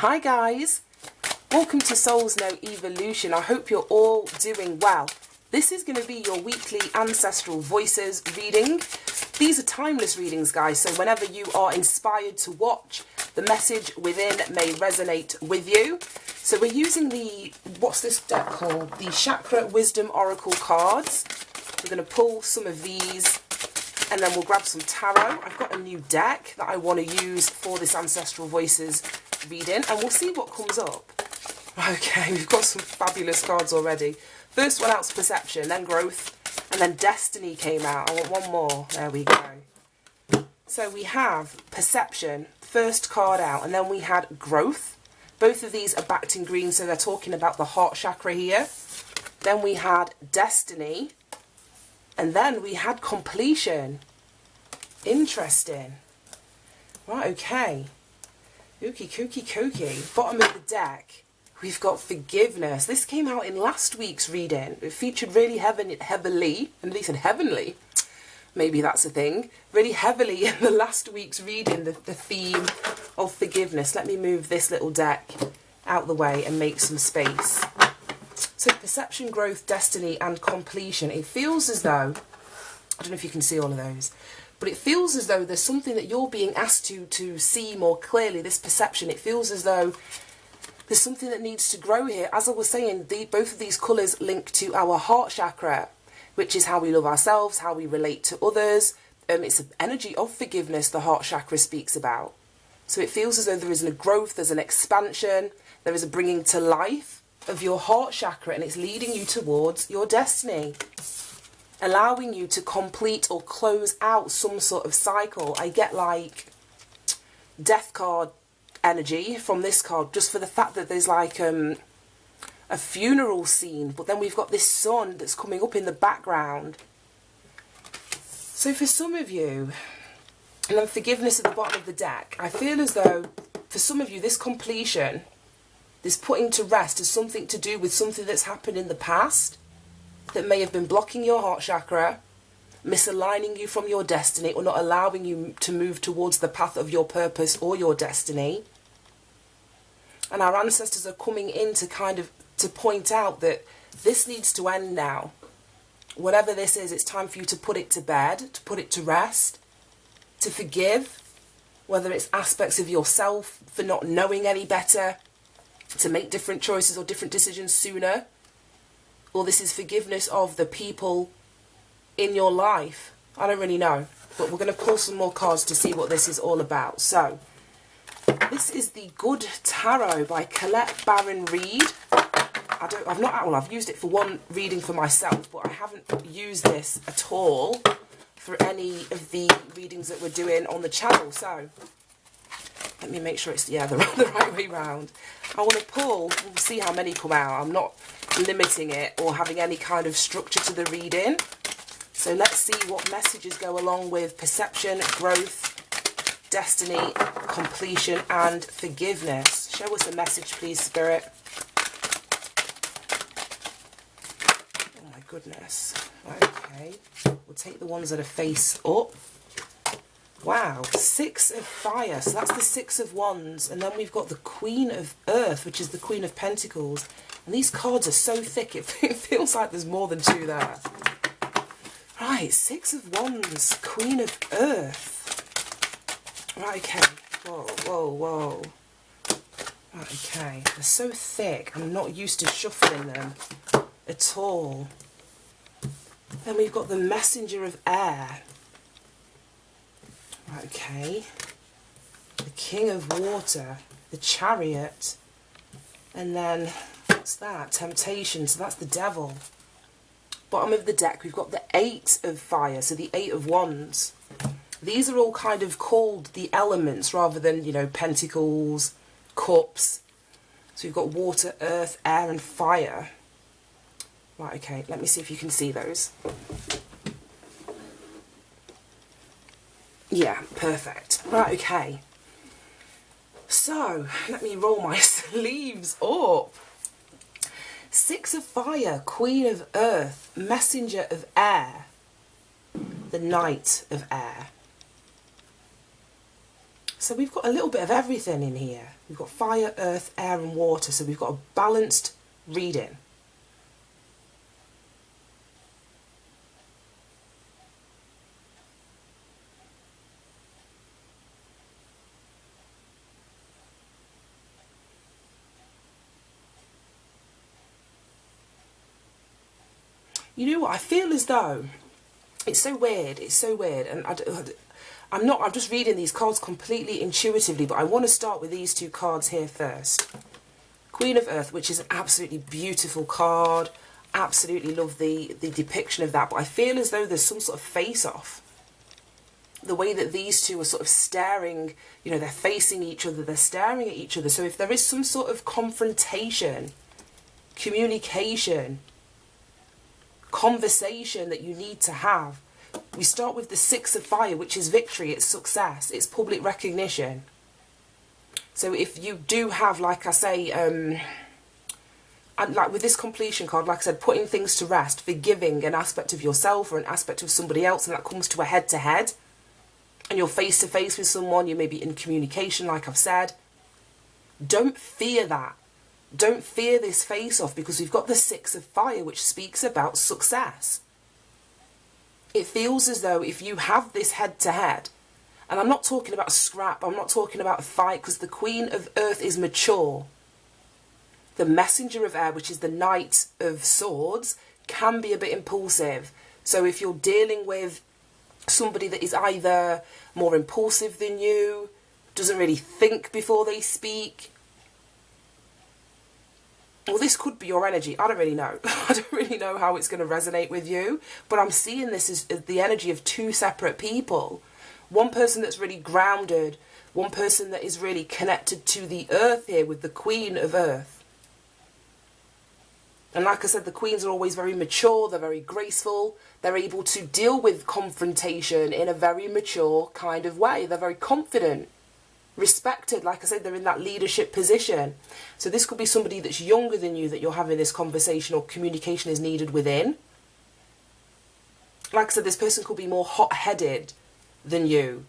Hi guys, welcome to Soul's No Evolution. I hope you're all doing well. This is going to be your weekly Ancestral Voices reading. These are timeless readings, guys, so whenever you are inspired to watch, the message within may resonate with you. So we're using the, what's this deck called? The Chakra Wisdom Oracle cards. We're going to pull some of these and then we'll grab some tarot. I've got a new deck that I want to use for this Ancestral Voices reading and we'll see what comes up. Okay, we've got some fabulous cards already. First one out's Perception, then Growth, and then Destiny came out. I want one more. There we go. So we have Perception, first card out, and then we had Growth. Both of these are backed in green, so they're talking about the heart chakra here. Then we had Destiny, and then we had Completion. Interesting. Right, okay. Ookie kooky kooky. Bottom of the deck, we've got Forgiveness. This came out in last week's reading. It featured really heavily, and they said heavenly, maybe that's a thing, really heavily in the last week's reading, the theme of forgiveness. Let me move this little deck out the way and make some space. So Perception, Growth, Destiny and Completion. It feels as though, I don't know if you can see all of those, but it feels as though there's something that you're being asked to see more clearly, this perception. It feels as though there's something that needs to grow here. As I was saying, both of these colours link to our heart chakra, which is how we love ourselves, how we relate to others. It's an energy of forgiveness the heart chakra speaks about. So it feels as though there is a growth, there's an expansion, there is a bringing to life of your heart chakra, and it's leading you towards your destiny, allowing you to complete or close out some sort of cycle. I get like death card energy from this card, just for the fact that there's like a funeral scene, but then we've got this sun that's coming up in the background. So for some of you, and then Forgiveness at the bottom of the deck, I feel as though for some of you this completion, this putting to rest, is something to do with something that's happened in the past that may have been blocking your heart chakra, misaligning you from your destiny, or not allowing you to move towards the path of your purpose or your destiny. And our ancestors are coming in to kind of to point out that this needs to end now. Whatever this is, it's time for you to put it to bed, to put it to rest, to forgive, whether it's aspects of yourself for not knowing any better, to make different choices or different decisions sooner, or this is forgiveness of the people in your life. I don't really know, but we're going to pull some more cards to see what this is all about. So this is the Good Tarot by Colette Baron Reid. I've used it for one reading for myself, but I haven't used this at all for any of the readings that we're doing on the channel. So let me make sure it's the right way round. I want to pull, we'll see how many come out. I'm not limiting it or having any kind of structure to the reading. So let's see what messages go along with Perception, Growth, Destiny, Completion and Forgiveness. Show us a message, please, Spirit. Oh my goodness. Okay. We'll take the ones that are face up. Wow. 6 of Fire. So that's the 6 of Wands. And then we've got the Queen of Earth, which is the Queen of Pentacles. And these cards are so thick, it feels like there's more than 2 there. Right, 6 of Wands, Queen of Earth. Right, okay. Whoa, whoa, whoa. Right, okay. They're so thick. I'm not used to shuffling them at all. Then we've got the Messenger of Air. Right, okay. The King of Water, the Chariot. And then, what's that? Temptation. So that's the Devil. Bottom of the deck, we've got the 8 of Fire, so the 8 of Wands. These are all kind of called the elements rather than, you know, pentacles, cups. So we've got water, earth, air and fire. Right, okay, let me see if you can see those. Yeah, perfect. Right, okay. So, let me roll my sleeves up. 6 of Fire, Queen of Earth, Messenger of Air, the Knight of Air. So we've got a little bit of everything in here. We've got fire, earth, air and water. So we've got a balanced reading. You know what? I feel as though it's so weird. It's so weird. And I'm just reading these cards completely intuitively, but I want to start with these two cards here first. Queen of Earth, which is an absolutely beautiful card. Absolutely love the depiction of that. But I feel as though there's some sort of face-off. The way that these two are sort of staring, you know, they're facing each other. They're staring at each other. So if there is some sort of confrontation, communication, conversation that you need to have, we start with the Six of Fire, which is victory, it's success, it's public recognition. So if you do have, like I say, and like with this completion card, like I said, putting things to rest, forgiving an aspect of yourself or an aspect of somebody else, and that comes to a head-to-head, and you're face-to-face with someone, you may be in communication, like I've said, don't fear that. Don't fear this face-off, because we've got the Six of Fire, which speaks about success. It feels as though if you have this head-to-head, and I'm not talking about a scrap, I'm not talking about a fight, because the Queen of Earth is mature. The Messenger of Air, which is the Knight of Swords, can be a bit impulsive. So if you're dealing with somebody that is either more impulsive than you, doesn't really think before they speak, well, this could be your energy. I don't really know. I don't really know how it's going to resonate with you. But I'm seeing this as the energy of two separate people. One person that's really grounded. One person that is really connected to the earth here with the Queen of Earth. And like I said, the queens are always very mature. They're very graceful. They're able to deal with confrontation in a very mature kind of way. They're very confident. Respected, like I said, they're in that leadership position. So this could be somebody that's younger than you that you're having this conversation or communication is needed within. Like I said, this person could be more hot-headed than you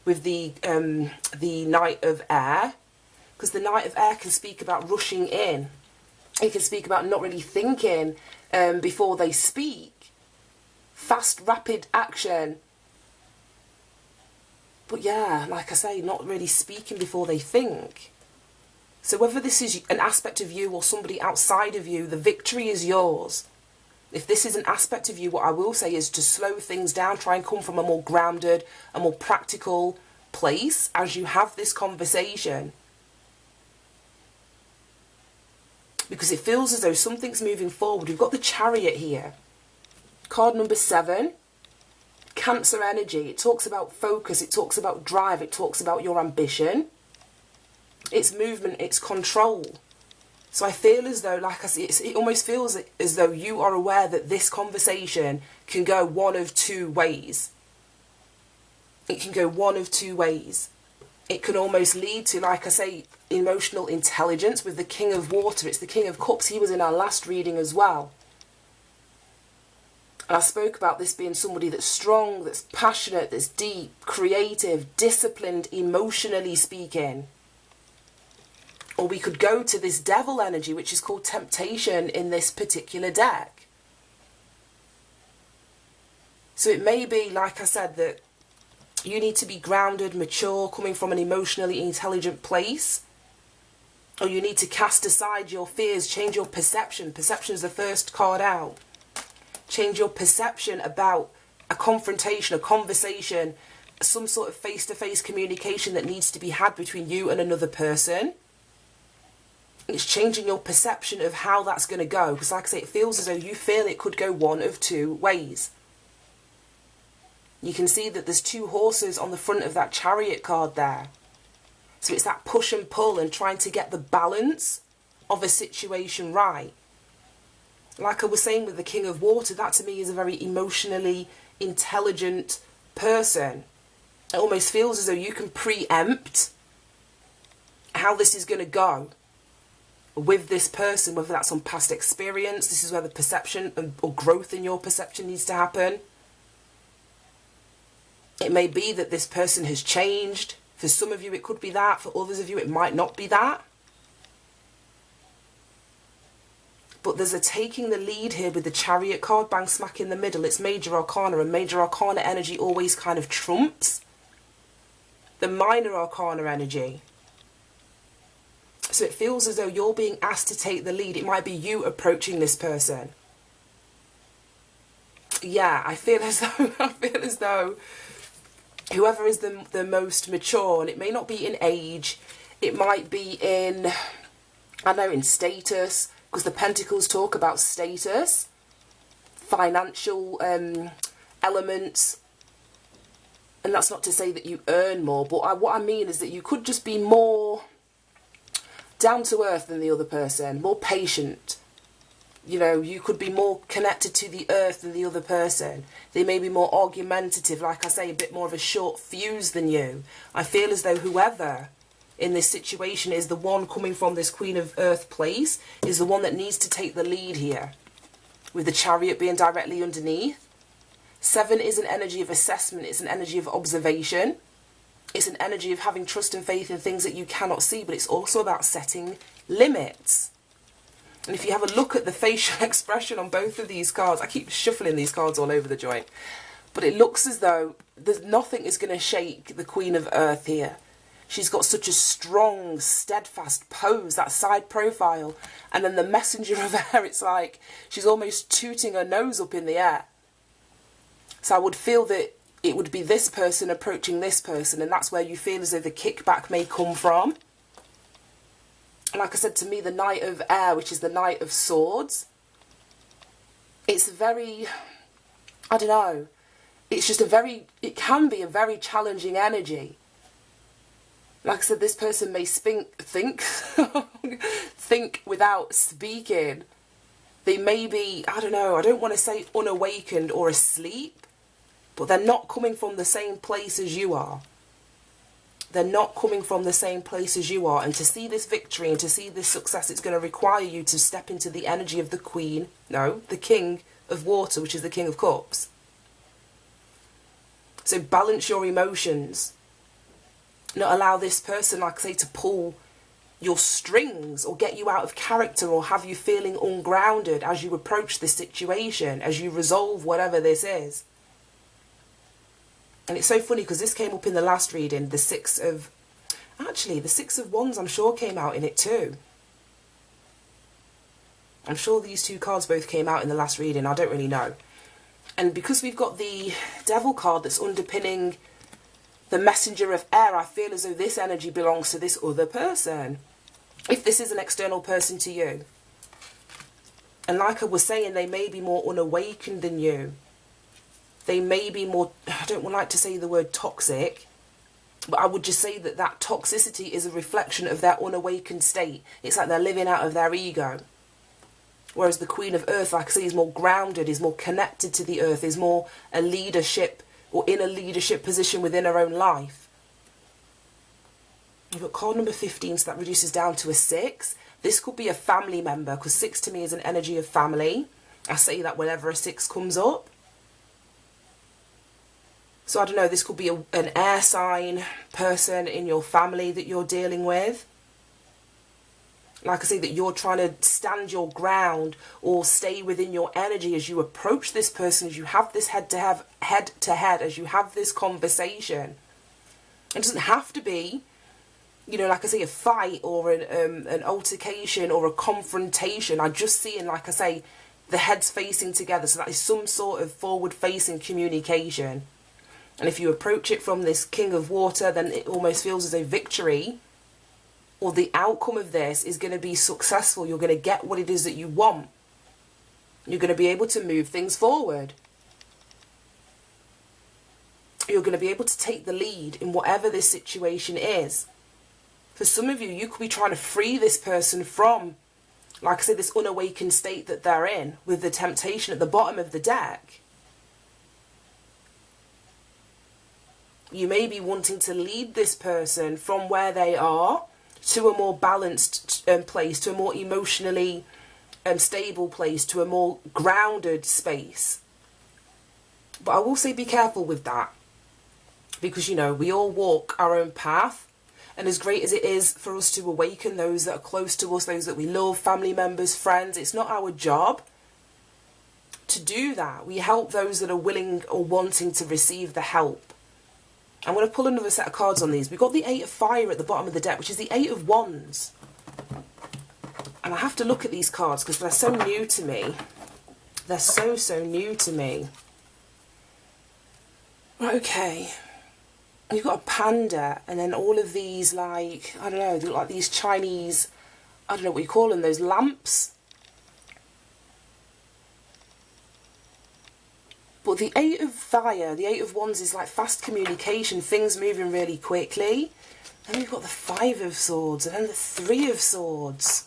with the Knight of Air, because the Knight of Air can speak about rushing in. It can speak about not really thinking before they speak. Fast, rapid action. But yeah, like I say, not really speaking before they think. So whether this is an aspect of you or somebody outside of you, the victory is yours. If this is an aspect of you, what I will say is to slow things down, try and come from a more grounded, a more practical place as you have this conversation. Because it feels as though something's moving forward. We've got the Chariot here. Card number 7. Cancer energy. It talks about focus, it talks about drive, it talks about your ambition, it's movement, it's control. So I feel as though, like I said, it almost feels as though you are aware that this conversation can go one of two ways. It can go one of two ways. It can almost lead to, like I say, emotional intelligence with the King of Water. It's the King of Cups. He was in our last reading as well. And I spoke about this being somebody that's strong, that's passionate, that's deep, creative, disciplined, emotionally speaking. Or we could go to this Devil energy, which is called temptation in this particular deck. So it may be, like I said, that you need to be grounded, mature, coming from an emotionally intelligent place. Or you need to cast aside your fears, change your perception. Perception is the first card out. Change your perception about a confrontation, a conversation, some sort of face-to-face communication that needs to be had between you and another person. It's changing your perception of how that's going to go. Because like I say, it feels as though you feel it could go one of two ways. You can see that there's two horses on the front of that Chariot card there. So it's that push and pull and trying to get the balance of a situation right. Like I was saying with the King of Water, that to me is a very emotionally intelligent person. It almost feels as though you can preempt how this is going to go with this person, whether that's on past experience. This is where the perception or growth in your perception needs to happen. It may be that this person has changed. For some of you, it could be that. For others of you, it might not be that. But there's a taking the lead here with the Chariot card, bang smack in the middle. It's Major Arcana, and Major Arcana energy always kind of trumps the Minor Arcana energy. So it feels as though you're being asked to take the lead. It might be you approaching this person. Yeah, I feel as though whoever is the most mature, and it may not be in age, it might be in, I know, in status, because the Pentacles talk about status, financial elements, and that's not to say that you earn more, but what I mean is that you could just be more down to earth than the other person, more patient. You know, you could be more connected to the earth than the other person. They may be more argumentative, like I say, a bit more of a short fuse than you. I feel as though whoever in this situation is the one coming from this Queen of Earth place is the one that needs to take the lead here, with the Chariot being directly underneath. 7 is an energy of assessment. It's an energy of observation. It's an energy of having trust and faith in things that you cannot see, but it's also about setting limits. And if you have a look at the facial expression on both of these cards, I keep shuffling these cards all over the joint, but it looks as though nothing is going to shake the Queen of Earth here. She's got such a strong, steadfast pose, that side profile, and then the Messenger of Air, it's like she's almost tooting her nose up in the air. So I would feel that it would be this person approaching this person, and that's where you feel as though the kickback may come from. And like I said, to me, the Knight of Air, which is the Knight of Swords, it's very, I don't know, it's just it can be a very challenging energy. Like I said, this person may think without speaking. They may be, I don't know, I don't want to say unawakened or asleep, but they're not coming from the same place as you are. They're not coming from the same place as you are. And to see this victory and to see this success, it's going to require you to step into the energy of the the King of Water, which is the King of Cups. So balance your emotions. Not allow this person, like I say, to pull your strings or get you out of character or have you feeling ungrounded as you approach this situation, as you resolve whatever this is. And it's so funny because this came up in the last reading, the Six of Wands, I'm sure, came out in it too. I'm sure these two cards both came out in the last reading, I don't really know. And because we've got the Devil card that's underpinning the Messenger of Air, I feel as though this energy belongs to this other person, if this is an external person to you. And like I was saying, they may be more unawakened than you. They may be more, I don't like to say the word toxic, but I would just say that that toxicity is a reflection of their unawakened state. It's like they're living out of their ego. Whereas the Queen of Earth, like I say, is more grounded, is more connected to the earth, is more a leadership or in a leadership position within her own life. We've got card number 15, so that reduces down to a 6. This could be a family member, because 6 to me is an energy of family. I say that whenever a 6 comes up. So I don't know, this could be an air sign person in your family that you're dealing with. Like I say, that you're trying to stand your ground or stay within your energy as you approach this person, as you have this head to head, as you have this conversation. It doesn't have to be, you know, like I say, a fight or an altercation or a confrontation. I just see, and like I say, the heads facing together. So that is some sort of forward-facing communication. And if you approach it from this King of Water, then it almost feels as a victory, or the outcome of this is going to be successful. You're going to get what it is that you want. You're going to be able to move things forward. You're going to be able to take the lead in whatever this situation is. For some of you, you could be trying to free this person from, like I said, this unawakened state that they're in, with the temptation at the bottom of the deck. You may be wanting to lead this person from where they are to a more balanced place, to a more emotionally stable place, to a more grounded space. But I will say be careful with that. because, you know, we all walk our own path. And as great as it is for us to awaken those that are close to us, those that we love, family members, friends, it's not our job to do that. We help those that are willing or wanting to receive the help. I'm going to pull another set of cards on these. We've got the Eight of Fire at the bottom of the deck, which is the Eight of Wands. And I have to look at these cards because they're so new to me. They're so new to me. Right, okay. You've got a panda, and then all of these, like, I don't know, they look like these Chinese, I don't know what you call them, those lamps. But the Eight of Fire, the Eight of Wands is like fast communication, things moving really quickly. Then we've got the Five of Swords, and then the Three of Swords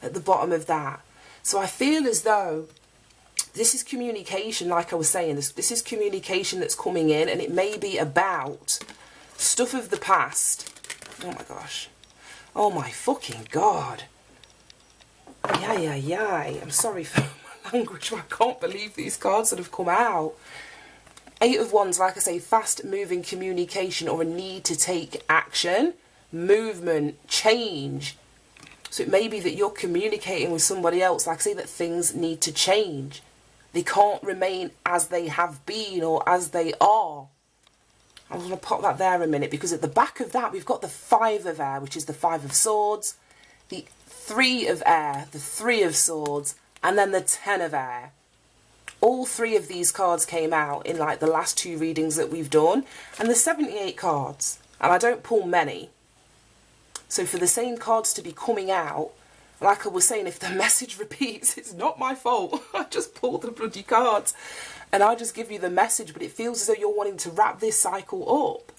at the bottom of that. So I feel as though this is communication, like I was saying, this is communication that's coming in, and it may be about stuff of the past. Oh my gosh. Oh my fucking God. Yay. I'm sorry for my language, but I can't believe these cards that have come out. Eight of Wands, like I say, fast moving communication or a need to take action, movement, change. So it may be that you're communicating with somebody else, like I say, that things need to change. They can't remain as they have been or as they are. I'm going to pop that there a minute, because at the back of that we've got the Five of Air, which is the Five of Swords, the Three of Air, the Three of Swords, and then the Ten of Air. All three of these cards came out in like the last two readings that we've done, and there's 78 cards, and I don't pull many. So for the same cards to be coming out, like I was saying, if the message repeats, it's not my fault. I just pulled the bloody cards and I just give you the message, but it feels as though you're wanting to wrap this cycle up.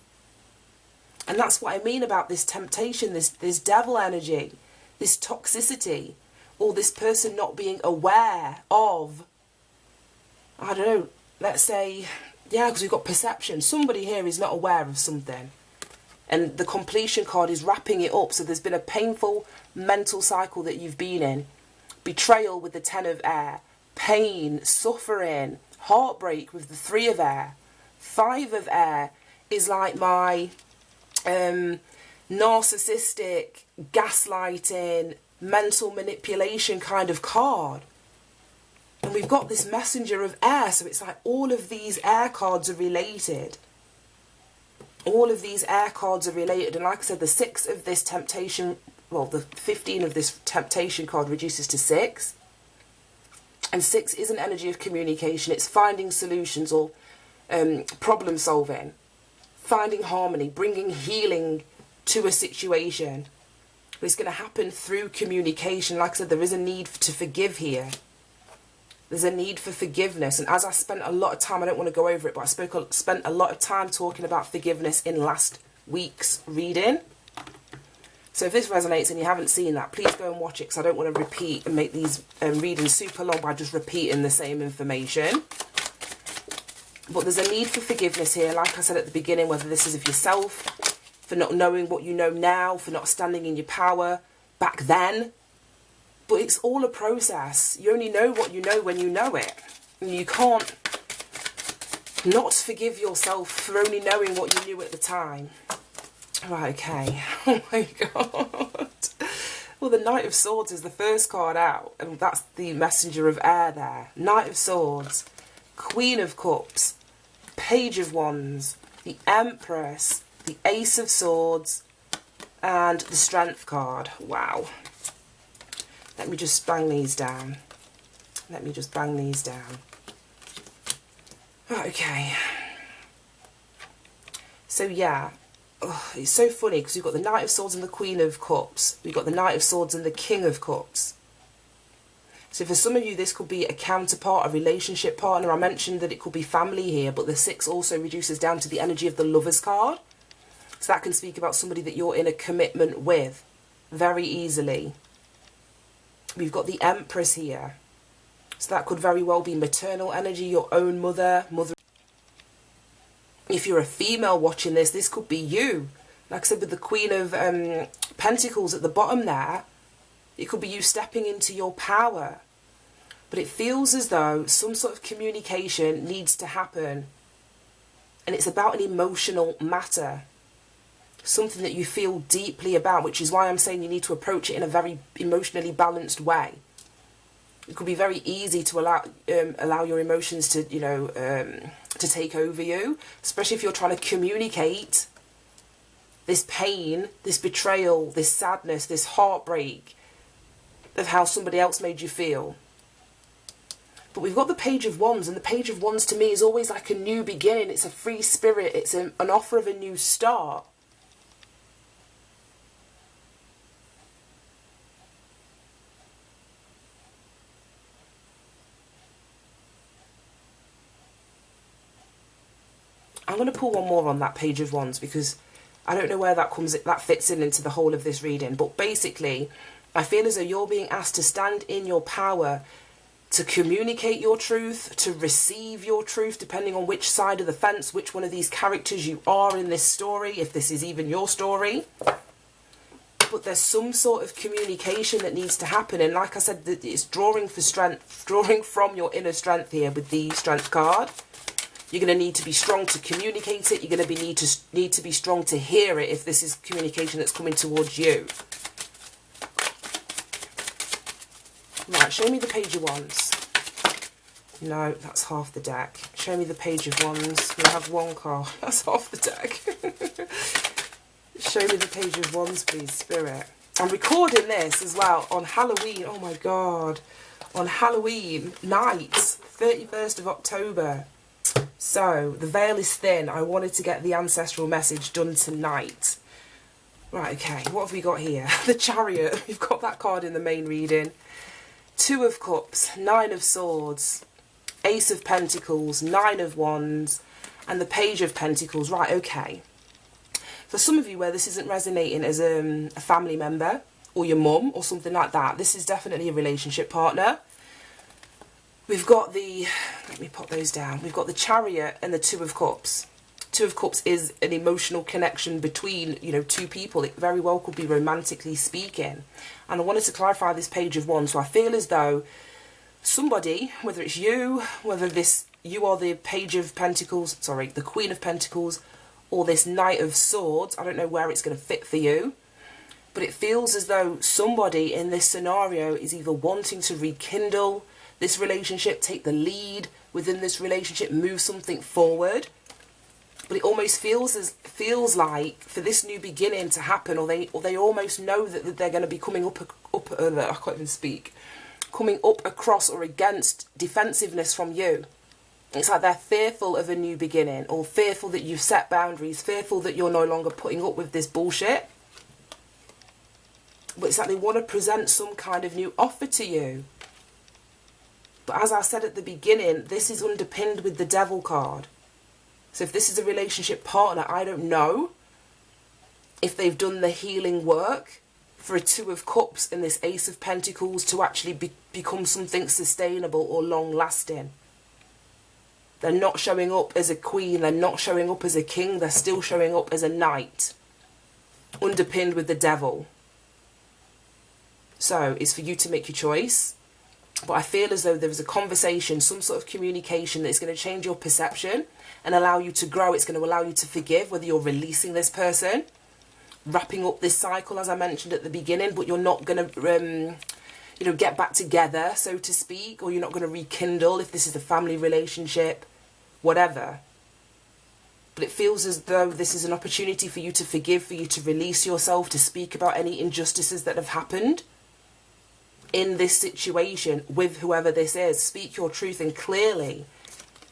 And that's what I mean about this temptation, this devil energy, this toxicity, or this person not being aware of, I don't know, let's say, yeah, because we've got perception. Somebody here is not aware of something. And the completion card is wrapping it up. So there's been a painful mental cycle that you've been in. Betrayal with the Ten of Air. Pain, suffering, heartbreak with the Three of Air. Five of Air is like my narcissistic, gaslighting, mental manipulation kind of card. And we've got this Messenger of Air. So it's like all of these air cards are related. All of these air cards are related, and like I said, the 6 of this temptation, well, the 15 of this temptation card reduces to 6. And 6 is an energy of communication. It's finding solutions or problem solving, finding harmony, bringing healing to a situation. But it's going to happen through communication. Like I said, there is a need to forgive here. There's a need for forgiveness. And as I spent a lot of time, I don't want to go over it, but I spent a lot of time talking about forgiveness in last week's reading. So if this resonates and you haven't seen that, please go and watch it, because I don't want to repeat and make these readings super long by just repeating the same information. But there's a need for forgiveness here, like I said at the beginning, whether this is of yourself, for not knowing what you know now, for not standing in your power back then. But it's all a process. You only know what you know when you know it. And you can't not forgive yourself for only knowing what you knew at the time. Right, okay. Oh my God. Well, the Knight of Swords is the first card out, and that's the Messenger of Air there. Knight of Swords, Queen of Cups, Page of Wands, the Empress, the Ace of Swords, and the Strength card. Wow. Let me just bang these down. Right, okay. So yeah, it's so funny because you've got the Knight of Swords and the Queen of Cups. We've got the Knight of Swords and the King of Cups. So for some of you, this could be a counterpart, a relationship partner. I mentioned that it could be family here, but the 6 also reduces down to the energy of the Lovers card. So that can speak about somebody that you're in a commitment with very easily. We've got the Empress here. So that could very well be maternal energy, your own mother. If you're a female watching this, this could be you. Like I said, with the Queen of Pentacles at the bottom there, it could be you stepping into your power. But it feels as though some sort of communication needs to happen. And it's about an emotional matter. Something that you feel deeply about, which is why I'm saying you need to approach it in a very emotionally balanced way. It could be very easy to allow your emotions to, to take over you, especially if you're trying to communicate this pain, this betrayal, this sadness, this heartbreak of how somebody else made you feel. But we've got the Page of Wands, and the Page of Wands to me is always like a new beginning. It's a free spirit. It's an offer of a new start. I'm going to pull one more on that Page of Wands because I don't know where that fits into the whole of this reading. But basically, I feel as though you're being asked to stand in your power, to communicate your truth, to receive your truth, depending on which side of the fence, which one of these characters you are in this story, if this is even your story. But there's some sort of communication that needs to happen. And like I said, it's drawing for strength, drawing from your inner strength here with the Strength card. You're going to need to be strong to communicate it. You're going to need to be strong to hear it if this is communication that's coming towards you. Right, show me the Page of Wands. No, that's half the deck. Show me the Page of Wands. We have one card. That's half the deck. Show me the Page of Wands, please, Spirit. I'm recording this as well on Halloween. Oh my God. On Halloween night, 31st of October. So, the veil is thin. I wanted to get the ancestral message done tonight. Right, okay. What have we got here? The Chariot. We've got that card in the main reading. Two of Cups, Nine of Swords, Ace of Pentacles, Nine of Wands, and the Page of Pentacles. Right, okay. For some of you where this isn't resonating as a family member or your mum or something like that, this is definitely a relationship partner. We've got let me pop those down. We've got the Chariot and the Two of Cups. Two of Cups is an emotional connection between, two people. It very well could be romantically speaking. And I wanted to clarify this Page of Wands. So I feel as though somebody, whether it's you, whether you are the Page of Pentacles, sorry, the Queen of Pentacles, or this Knight of Swords, I don't know where it's going to fit for you. But it feels as though somebody in this scenario is either wanting to rekindle this relationship, take the lead within this relationship, move something forward. But it almost feels like for this new beginning to happen, or they almost know that they're going to be coming up I can't even speak, coming up across or against defensiveness from you. It's like they're fearful of a new beginning, or fearful that you've set boundaries, fearful that you're no longer putting up with this bullshit. But it's like they want to present some kind of new offer to you. But as I said at the beginning, this is underpinned with the Devil card. So if this is a relationship partner, I don't know if they've done the healing work for a Two of Cups and this Ace of Pentacles to actually become something sustainable or long-lasting. They're not showing up as a queen, they're not showing up as a king, they're still showing up as a knight, underpinned with the Devil. So it's for you to make your choice. But I feel as though there is a conversation, some sort of communication that is going to change your perception and allow you to grow. It's going to allow you to forgive, whether you're releasing this person, wrapping up this cycle, as I mentioned at the beginning, but you're not going to, get back together, so to speak, or you're not going to rekindle if this is a family relationship, whatever. But it feels as though this is an opportunity for you to forgive, for you to release yourself, to speak about any injustices that have happened in this situation with whoever this is. Speak your truth and clearly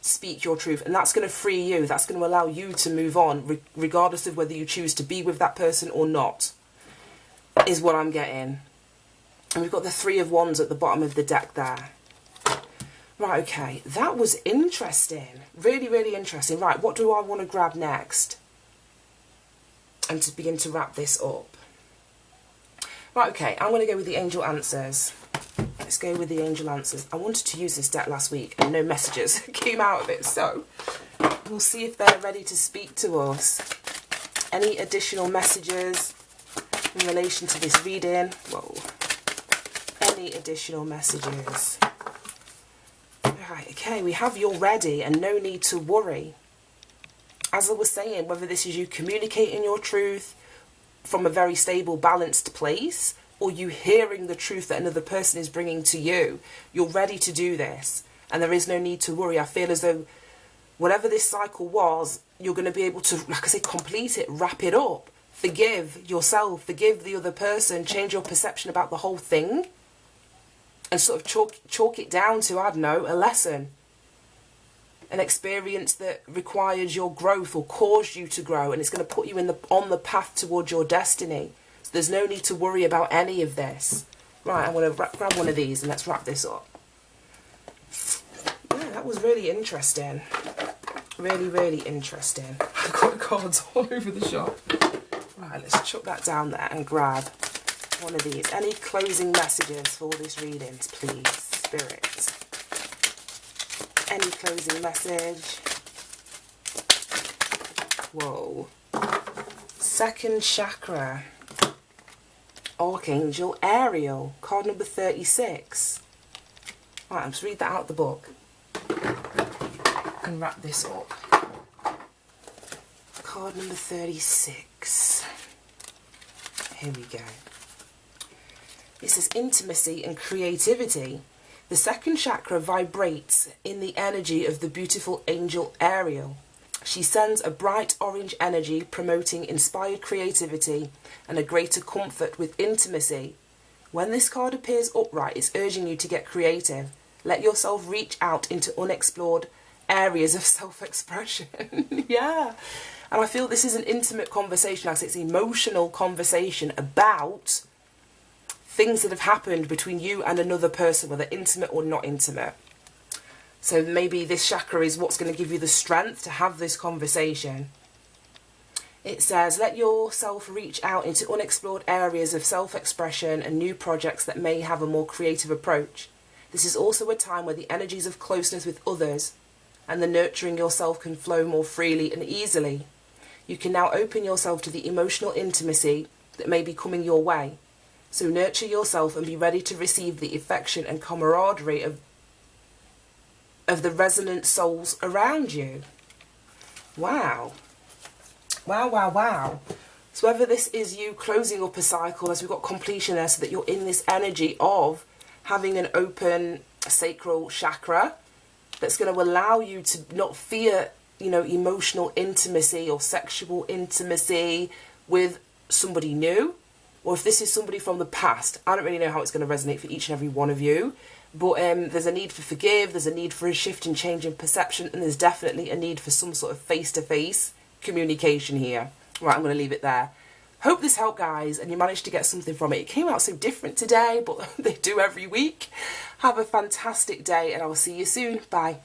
speak your truth, and that's going to free you. That's going to allow you to move on regardless of whether you choose to be with that person or not, is what I'm getting. And we've got the Three of Wands at the bottom of the deck there. Right, okay, that was interesting. Really, really interesting. Right, what do I want to grab next? And to begin to wrap this up. Right, okay, I'm going to go with the Angel Answers. Let's go with the Angel Answers. I wanted to use this deck last week and no messages came out of it, so we'll see if they're ready to speak to us. Any additional messages in relation to this reading? Whoa. Any additional messages? Right, okay, we have You're Ready and No Need to Worry. as I was saying, whether this is you communicating your truth from a very stable, balanced place, or you hearing the truth that another person is bringing to you, you're ready to do this. And there is no need to worry. I feel as though whatever this cycle was, you're going to be able to, like I say, complete it, wrap it up, forgive yourself, forgive the other person, change your perception about the whole thing, and sort of chalk it down to, I don't know, a lesson, an experience that required your growth or caused you to grow, and it's going to put you on the path towards your destiny. So there's no need to worry about any of this. Right, I'm going to grab one of these and let's wrap this up. Yeah, that was really interesting. Really, really interesting. I've got cards all over the shop. Right, let's chuck that down there and grab one of these. Any closing messages for this reading, please, Spirit? Any closing message? Whoa. Second chakra. Archangel Ariel. Card number 36. Right, let's read that out of the book. And wrap this up. Card number 36. Here we go. It says intimacy and creativity. The second chakra vibrates in the energy of the beautiful angel Ariel. She sends a bright orange energy promoting inspired creativity and a greater comfort with intimacy. When this card appears upright, it's urging you to get creative. Let yourself reach out into unexplored areas of self-expression. Yeah. And I feel this is an intimate conversation, like it's an emotional conversation about things that have happened between you and another person, whether intimate or not intimate. So maybe this chakra is what's going to give you the strength to have this conversation. It says, let yourself reach out into unexplored areas of self-expression and new projects that may have a more creative approach. This is also a time where the energies of closeness with others and the nurturing yourself can flow more freely and easily. You can now open yourself to the emotional intimacy that may be coming your way. So nurture yourself and be ready to receive the affection and camaraderie of the resonant souls around you. Wow. Wow, wow, wow. So whether this is you closing up a cycle, as we've got completion there, so that you're in this energy of having an open sacral chakra that's going to allow you to not fear, you know, emotional intimacy or sexual intimacy with somebody new, or if this is somebody from the past. I don't really know how it's going to resonate for each and every one of you, but there's a need for forgive, there's a need for a shift and change in perception, and there's definitely a need for some sort of face-to-face communication here. Right, I'm going to leave it there. Hope this helped, guys, and you managed to get something from it. It came out so different today, but they do every week. Have a fantastic day, and I will see you soon. Bye.